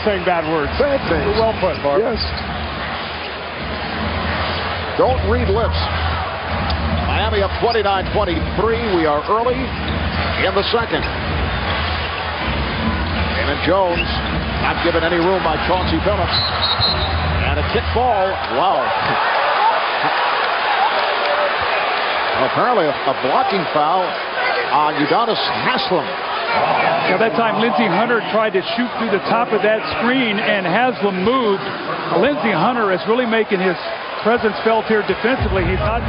saying bad words. Bad things. Well put, Mark. Yes. Don't read lips. Miami up 29-23. We are early in the second. Damon Jones not given any room by Chauncey Billups. And a kick ball. Wow. Apparently a blocking foul on Udonis Haslem. Now that time Lindsey Hunter tried to shoot through the top of that screen and Haslem moved. Lindsey Hunter is really making his presence felt here defensively. He's not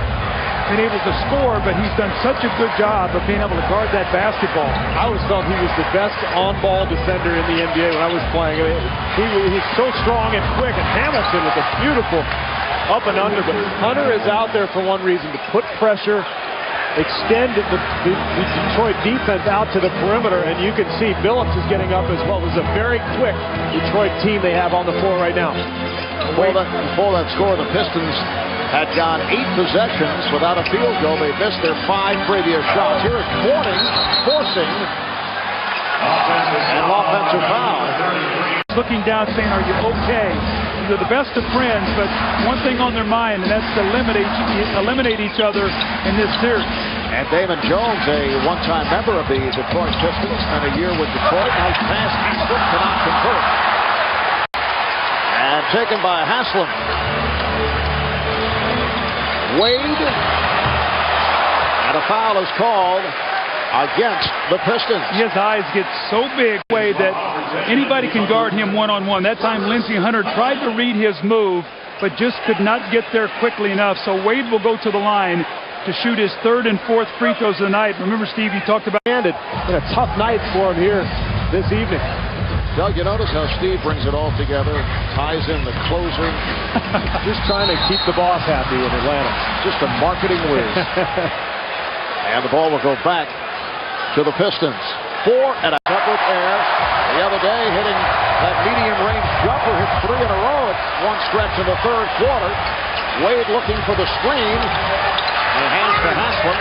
been able to score, but he's done such a good job of being able to guard that basketball. I always felt he was the best on-ball defender in the NBA when I was playing. I mean, he's so strong and quick, and Hamilton with a beautiful up and under. But Hunter is out there for one reason, to put pressure, extend the Detroit defense out to the perimeter, and you can see Billups is getting up as well. It was a very quick Detroit team they have on the floor right now. Before that score, the Pistons had gone 8 possessions without a field goal. They missed their 5 previous shots. Here is Morning forcing an offensive foul. Looking down saying, are you okay? They're the best of friends, but one thing on their mind, and that's to eliminate each other in this series. And Damon Jones, a one-time member of the Detroit Pistons, spent a year with Detroit. Nice pass, Haslem cannot convert. And taken by Haslem. Wade. And a foul is called against the Pistons. His eyes get so big Wade that anybody can guard him one-on-one. That time Lindsey Hunter tried to read his move, but just could not get there quickly enough. So Wade will go to the line to shoot his 3rd and 4th free throws of the night. Remember, Steve, you talked about it. Been a tough night for him here this evening. Doug, you notice how Steve brings it all together, ties in the closer. Just trying to keep the boss happy in Atlanta. Just a marketing whiz. And the ball will go back to the Pistons. 4 and a up with air. The other day, hitting that medium-range jumper, hit 3 in a row at one stretch in the 3rd quarter. Wade looking for the screen. And hands to Haslem.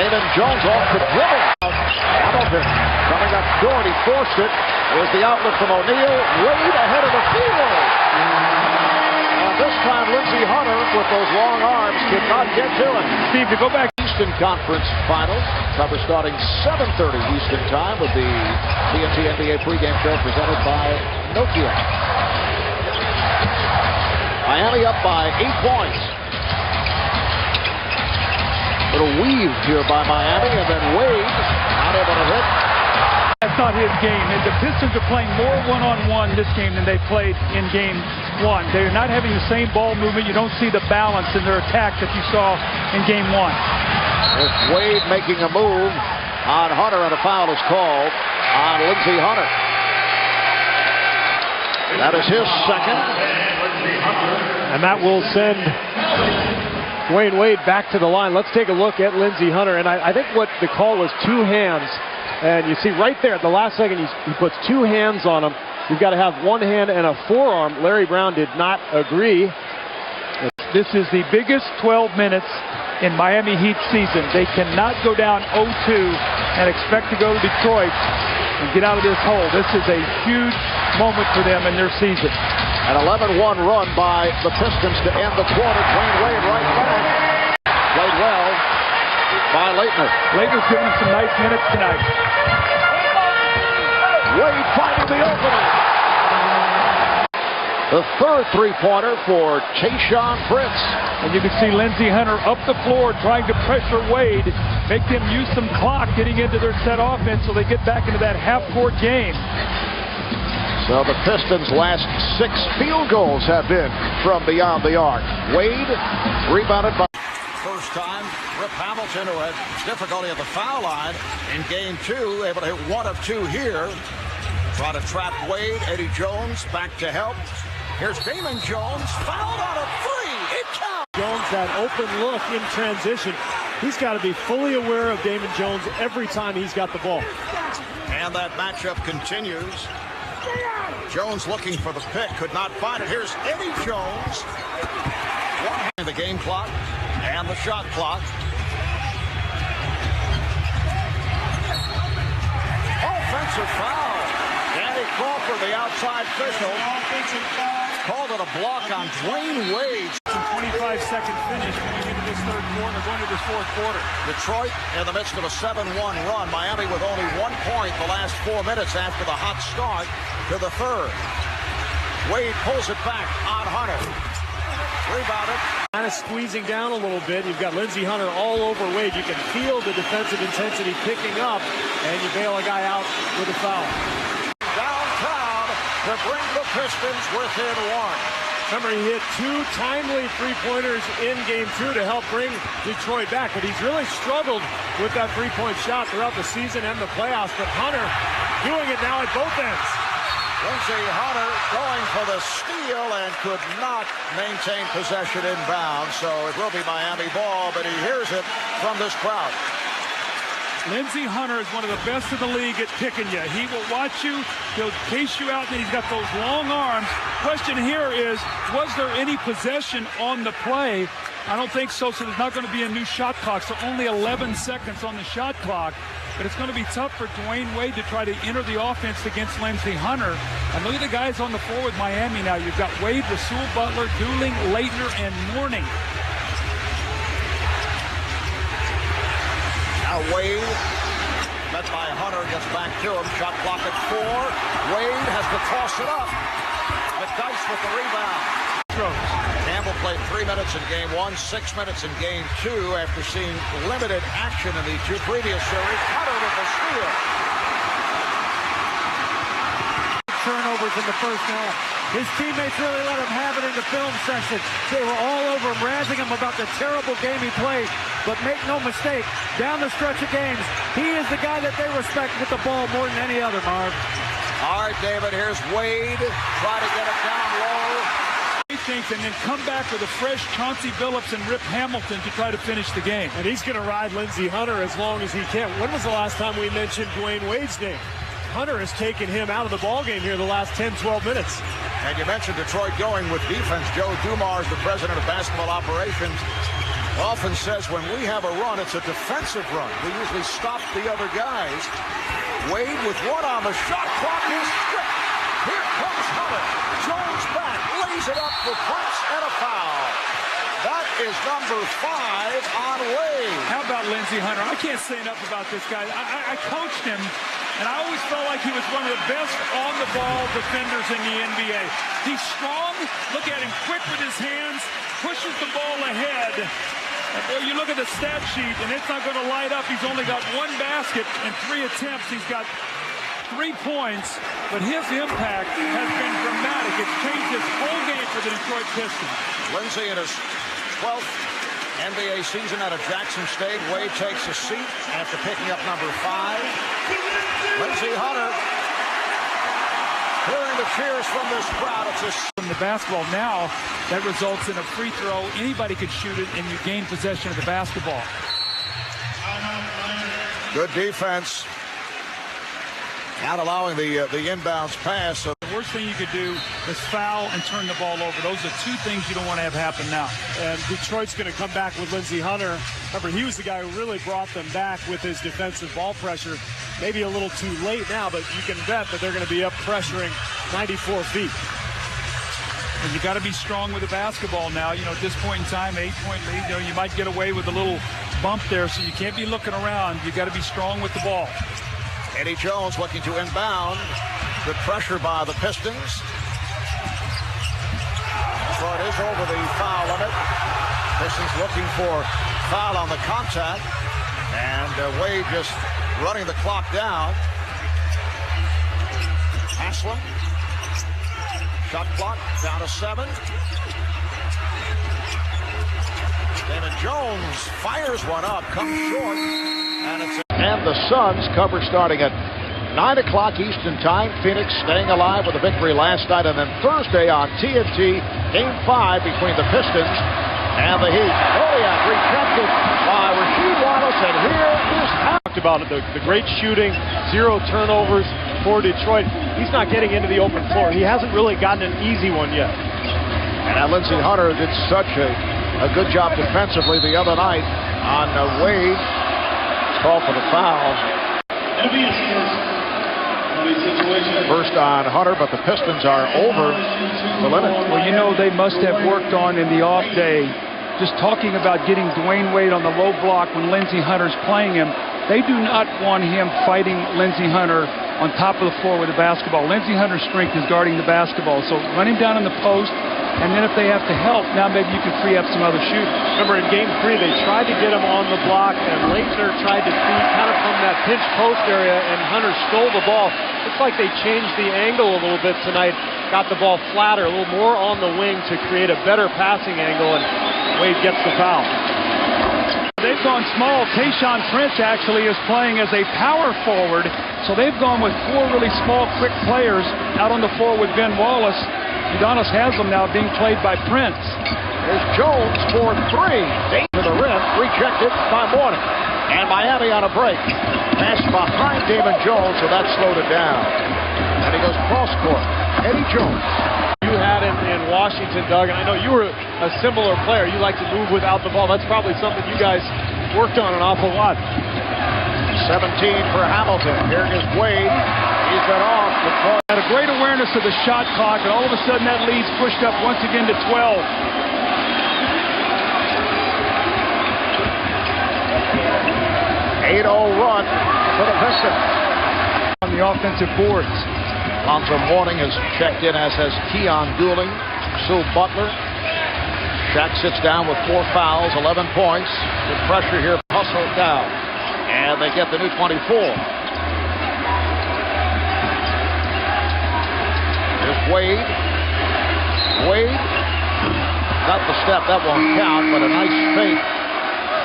Damon Jones off the dribble. Hamilton coming up short. He forced it. There's the outlet from O'Neal. Wade ahead of the field. And this time, Lindsey Hunter, with those long arms, could not get to it. Steve, to go back. Eastern Conference Finals. Cover starting 7:30 Eastern Time with the TNT NBA pregame show presented by Nokia. Miami up by 8 points. Little weave here by Miami, and then Wade not able to hit. That's not his game. The Pistons are playing more one-on-one this game than they played in game 1. They're not having the same ball movement. You don't see the balance in their attack that you saw in game 1. There's Wade making a move on Hunter, and a foul is called on Lindsey Hunter. That is his second. And that will send Dwyane Wade back to the line. Let's take a look at Lindsey Hunter. And I think what the call was 2 hands. And you see right there at the last second, he puts 2 hands on him. You've got to have 1 hand and a forearm. Larry Brown did not agree. This is the biggest 12 minutes in Miami Heat season. They cannot go down 0-2 and expect to go to Detroit and get out of this hole. This is a huge moment for them in their season. An 11-1 run by the Pistons to end the quarter. Dwyane Wade right back. Played well by Leitner. Leitner's giving him some nice minutes tonight. Wade finding the opening. The 3rd three-pointer for Tayshaun Prince. And you can see Lindsey Hunter up the floor trying to pressure Wade, make them use some clock getting into their set offense so they get back into that half-court game. So the Pistons' last 6 field goals have been from beyond the arc. Wade rebounded by... First time, Rip Hamilton, who had difficulty at the foul line in game 2, able to hit 1 of 2 here. Try to trap Wade. Eddie Jones back to help. Here's Damon Jones, fouled on a 3. It counts. Jones, that open look in transition. He's got to be fully aware of Damon Jones every time he's got the ball. And that matchup continues. Jones looking for the pick, could not find it. Here's Eddie Jones. The game clock and the shot clock. Offensive foul. Danny courtside official called it a block on Dwyane Wade. 25-second finish going into this third quarter, going into this fourth quarter. Detroit in the midst of a 7-1 run. Miami with only 1 point the last 4 minutes after the hot start to the third. Wade pulls it back on Hunter. Rebounded. Kind of squeezing down a little bit. You've got Lindsey Hunter all over Wade. You can feel the defensive intensity picking up, and you bail a guy out with a foul. Downtown to bring the Pistons within 1. Remember, he hit 2 timely three-pointers in Game 2 to help bring Detroit back, but he's really struggled with that three-point shot throughout the season and the playoffs. But Hunter doing it now at both ends. Lindsey Hunter going for the steal and could not maintain possession inbounds, so it will be Miami ball, but he hears it from this crowd. Lindsey Hunter is one of the best in the league at picking you. He will watch you, he'll chase you out, and he's got those long arms. Question here is, was there any possession on the play? I don't think so, so there's not going to be a new shot clock, so only 11 seconds on the shot clock. But it's going to be tough for Dwyane Wade to try to enter the offense against Lindsey Hunter. And look at the guys on the floor with Miami now. You've got Wade, Rasul, Butler, Dooling, Leitner, and Mourning. Now Wade, met by Hunter, gets back to him. Shot clock at 4. Wade has to toss it up. McDyess with the rebound. Campbell played 3 minutes in Game 1, 6 minutes in Game 2 after seeing limited action in the 2 previous series. Hunter with the steal. Turnovers in the first half. His teammates really let him have it in the film session. They were all over him, razzing him about the terrible game he played. But make no mistake, down the stretch of games, he is the guy that they respect with the ball more than any other, Marv. All right, David, here's Wade. Try to get it down low. And then come back with a fresh Chauncey Billups and Rip Hamilton to try to finish the game. And he's going to ride Lindsey Hunter as long as he can. When was the last time we mentioned Dwyane Wade's name? Hunter has taken him out of the ballgame here the last 10, 12 minutes. And you mentioned Detroit going with defense. Joe Dumars, the president of basketball operations, often says when we have a run, it's a defensive run. We usually stop the other guys. Wade with 1 on the shot clock is stripped. Here comes Hunter. Jones back, lays it up for Prince and a foul. That is number 5 on Wade. How about Lindsey Hunter? I can't say enough about this guy. I coached him, and I always felt like he was one of the best on-the-ball defenders in the NBA. He's strong. Look at him, quick with his hands, pushes the ball ahead. And you look at the stat sheet, and it's not going to light up. He's only got 1 basket and 3 attempts. He's got 3 points, but his impact has been dramatic. It's changed this whole game for the Detroit Pistons. Lindsey in his 12th NBA season out of Jackson State. Wade takes a seat after picking up number 5. Lindsey Hunter hearing the cheers from this crowd. From the basketball now, that results in a free throw. Anybody could shoot it, and you gain possession of the basketball. Good defense. Not allowing the inbounds pass. So the worst thing you could do is foul and turn the ball over. Those are 2 things you don't want to have happen now. And Detroit's going to come back with Lindsey Hunter. Remember, he was the guy who really brought them back with his defensive ball pressure. Maybe a little too late now, but you can bet that they're going to be up pressuring 94 feet. And you got to be strong with the basketball now. You know, at this point in time, 8-point lead, you know, you might get away with a little bump there, so you can't be looking around. You got to be strong with the ball. Eddie Jones looking to inbound. Good pressure by the Pistons. So it is over the foul limit. Pistons looking for foul on the contact. And Wade just running the clock down. Haslem. Shot clock down to 7. David Jones fires one up, comes short, and it's... And the Suns cover starting at 9 o'clock Eastern Time. Phoenix staying alive with a victory last night, and then Thursday on TNT, Game 5 between the Pistons and the Heat. Goliath rejected by Rasheed Wallace, and here is... Talked about it, the great shooting, 0 turnovers for Detroit. He's not getting into the open floor. He hasn't really gotten an easy one yet. And now Lindsey Hunter did such a good job defensively the other night on Wade. Call for the foul. First on Hunter, but the Pistons are over the limit. Well, you know, they must have worked on in the off day, just talking about getting Dwyane Wade on the low block when Lindsey Hunter's playing him. They do not want him fighting Lindsey Hunter on top of the floor with the basketball. Lindsey Hunter's strength is guarding the basketball. So run him down in the post, and then if they have to help, now maybe you can free up some other shooters. Remember in Game 3, they tried to get him on the block, and Leitner tried to feed kind of from that pinch post area, and Hunter stole the ball. Looks like they changed the angle a little bit tonight, got the ball flatter, a little more on the wing to create a better passing angle, and Wade gets the foul. They've gone small. Tayshaun Prince actually is playing as a power forward, so they've gone with four really small, quick players out on the floor with Ben Wallace. Udonis has them now being played by Prince. There's Jones for three. Deep to the rim, rejected by Morning. And Miami on a break. Pass behind Damon Jones, so that slowed it down. And he goes cross court. Eddie Jones. You had him in Washington, Doug, and I know you were a similar player. You like to move without the ball. That's probably something you guys worked on an awful lot. 17 for Hamilton. Here is Wade. He's been off. Had a great awareness of the shot clock, and all of a sudden that lead's pushed up once again to 12. 8-0 run for the Pistons. On the offensive boards. Lonzo Mourning has checked in, as has Keon Dooling, Sue Butler. Shaq sits down with 4 fouls, 11 points. The pressure here, hustled down. And they get the new 24. Here's Wade. Wade got the step, that won't count, but a nice fake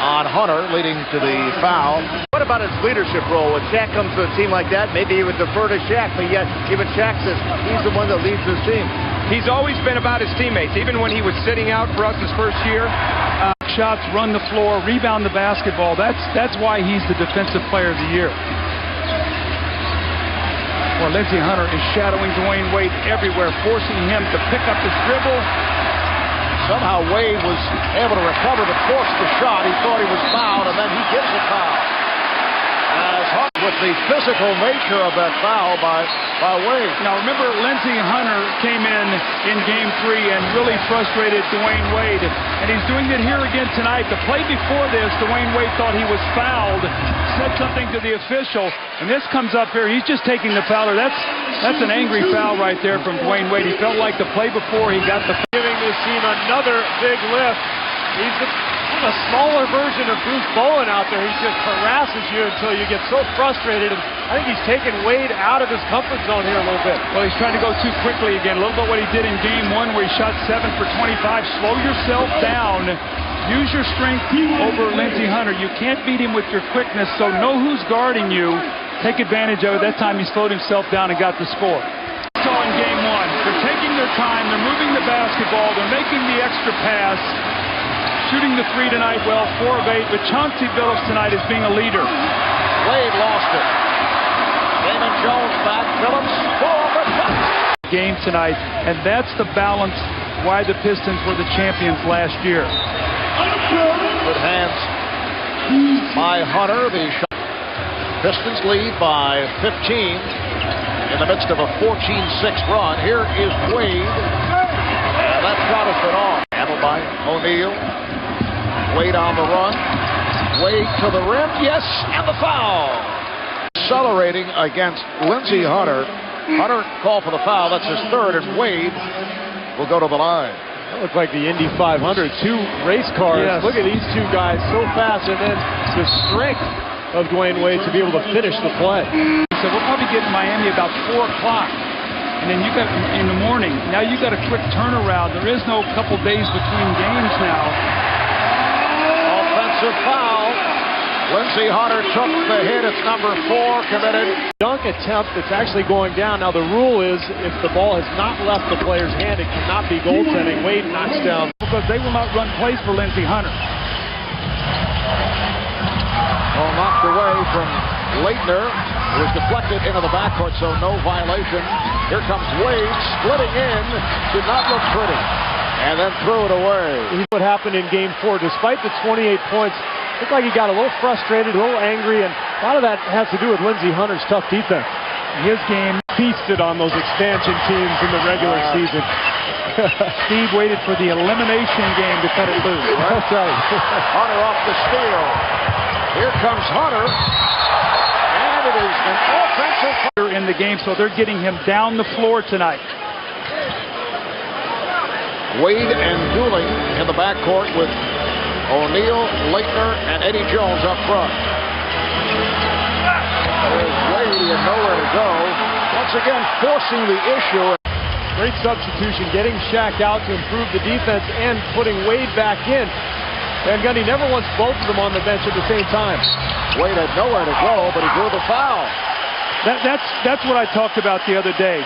on Hunter, leading to the foul. What about his leadership role? When Shaq comes to a team like that, maybe he would defer to Shaq, but yet even Shaq says he's the one that leads his team. He's always been about his teammates, even when he was sitting out for us his first year. Shots, run the floor, rebound the basketball. That's why he's the defensive player of the year. Well, Lindsey Hunter is shadowing Dwyane Wade everywhere, forcing him to pick up his dribble. Somehow Wade was able to recover but forced the shot. He thought he was fouled, and then he gets a foul. As Hunter, with the physical nature of that foul by Wade. Now remember, Lindsey Hunter came in Game 3 and really frustrated Dwyane Wade, and he's doing it here again tonight. The play before this, Dwyane Wade thought he was fouled, said something to the official, and this comes up here. He's just taking the fouler. That's an angry foul right there from Dwyane Wade. He felt like the play before he got the Giving this team another big lift. He's a smaller version of Bruce Bowen out there. He just harasses you until you get so frustrated. And I think he's taken Wade out of his comfort zone here a little bit. Well, he's trying to go too quickly again. A little bit what he did in Game 1 where he shot 7 for 25. Slow yourself down. Use your strength over Lindsey Hunter. You can't beat him with your quickness, so know who's guarding you. Take advantage of it. That time he slowed himself down and got the score. Saw in Game 1. They're taking their time. They're moving the basketball. They're making the extra pass. Shooting the 3 tonight, well, 4 of 8, but Chauncey Billups tonight is being a leader. Wade lost it. Damon Jones back. Billups forward. Game tonight, and that's the balance why the Pistons were the champions last year. Good hands by Hunter. The Pistons lead by 15 in the midst of a 14-6 run. Here is Wade. And that shot has been off. Handled by O'Neal. Wade on the run. Wade to the rim. Yes, and the foul. Accelerating against Lindsey Hunter. Hunter called for the foul. That's his third, and Wade will go to the line. That looked like the Indy 500. 2 race cars. Yes. Look at these two guys so fast, and then the strength of Dwyane Wade to be able to finish the play. So we'll probably get in Miami about 4 o'clock. And then you got in the morning. Now you got a quick turnaround. There is no couple days between games now. Offensive foul. Lindsey Hunter took the hit. It's number 4 committed. Dunk attempt that's actually going down. Now the rule is if the ball has not left the player's hand, it cannot be goaltending. Wade knocks down. Because they will not run plays for Lindsey Hunter. Well, knocked away from Leitner. It was deflected into the backcourt, so no violation. Here comes Wade, splitting in. Did not look pretty. And then threw it away. What happened in Game 4, despite the 28 points, looked like he got a little frustrated, a little angry, and a lot of that has to do with Lindsey Hunter's tough defense. His game feasted on those expansion teams in the regular season. Steve waited for the elimination game to cut it loose. That's right. Hunter off the steal. Here comes Hunter. And it is an offensive In the game, so they're getting him down the floor tonight. Wade and Dooling in the backcourt with O'Neal, Laettner, and Eddie Jones up front. There's Wade and nowhere to go. Once again, forcing the issue. Great substitution, getting Shaq out to improve the defense and putting Wade back in. And Gundy never wants both of them on the bench at the same time. Wade had nowhere to go, but he drew the foul. That's what I talked about the other day.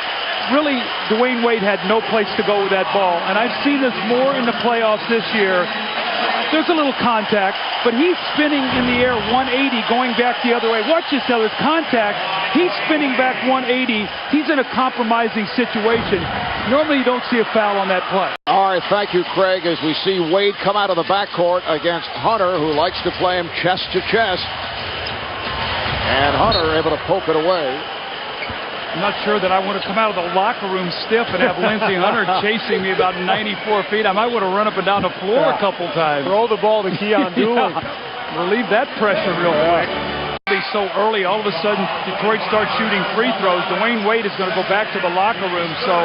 Really, Dwyane Wade had no place to go with that ball. And I've seen this more in the playoffs this year. There's a little contact, but he's spinning in the air 180, going back the other way. Watch this, there's contact. He's spinning back 180. He's in a compromising situation. Normally, you don't see a foul on that play. All right, thank you, Craig, as we see Wade come out of the backcourt against Hunter, who likes to play him chest to chest. And Hunter able to poke it away. I'm not sure that I would have come out of the locker room stiff and have Lindsey Hunter chasing me about 94 feet. I might would have run up and down the floor a couple times. Throw the ball to Keon Dooling. Relieve that pressure real quick. So early, all of a sudden, Detroit starts shooting free throws. Dwyane Wade is going to go back to the locker room. So,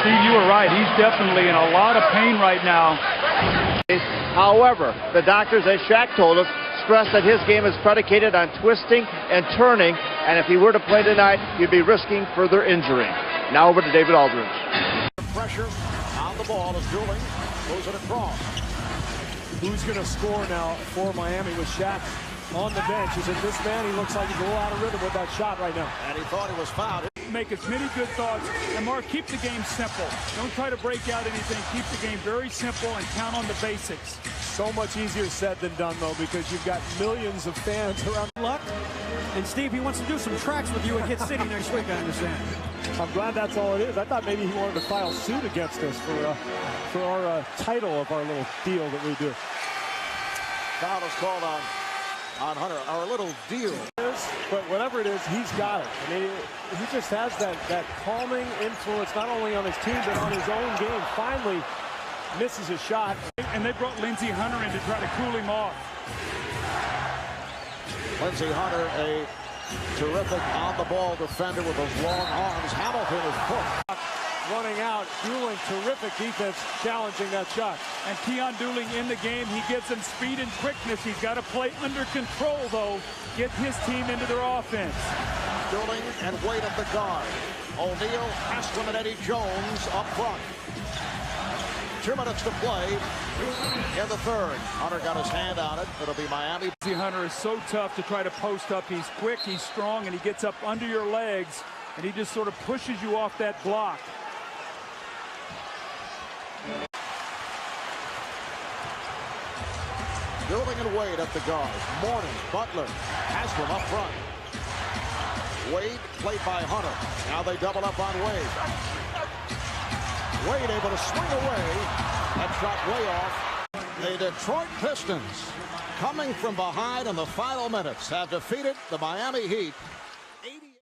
Steve, you were right. He's definitely in a lot of pain right now. However, the doctors, as Shaq told us, stress that his game is predicated on twisting and turning, and if he were to play tonight, he'd be risking further injury. Now over to David Aldridge. Pressure on the ball as Dooling moves it across. Who's going to score now for Miami with Shaq on the bench? Is it this man? He looks like he's a little out of rhythm with that shot right now. And he thought he was fouled. Make as many good thoughts. And Mark, keep the game simple. Don't try to break out anything. Keep the game very simple and count on the basics. So much easier said than done, though, because you've got millions of fans around. Luck. And Steve, he wants to do some tracks with you at Kid City next week, I understand. I'm glad that's all it is. I thought maybe he wanted to file suit against us for our title of our little deal that we do. Foul is called on Hunter, our little deal. But whatever it is, he's got it. I mean, he just has that calming influence, not only on his team, but on his own game. Finally misses a shot. And they brought Lindsey Hunter in to try to cool him off. Lindsey Hunter, a terrific on-the-ball defender with those long arms. Hamilton is hooked. Running out, Dooling, terrific defense, challenging that shot. And Keon Dooling in the game, he gives them speed and quickness. He's got to play under control, though. Get his team into their offense. Dooling and Wade at the guard. O'Neal, Haslem, and Eddie Jones up front. 2 minutes to play in the third. Hunter got his hand on it. It'll be Miami. Hunter is so tough to try to post up. He's quick, he's strong, and he gets up under your legs, and he just sort of pushes you off that block. Dooling and Wade at the guard. Morning, Butler, Haslem up front. Wade played by Hunter. Now they double up on Wade. Wade able to swing away. That shot way off. The Detroit Pistons, coming from behind in the final minutes, have defeated the Miami Heat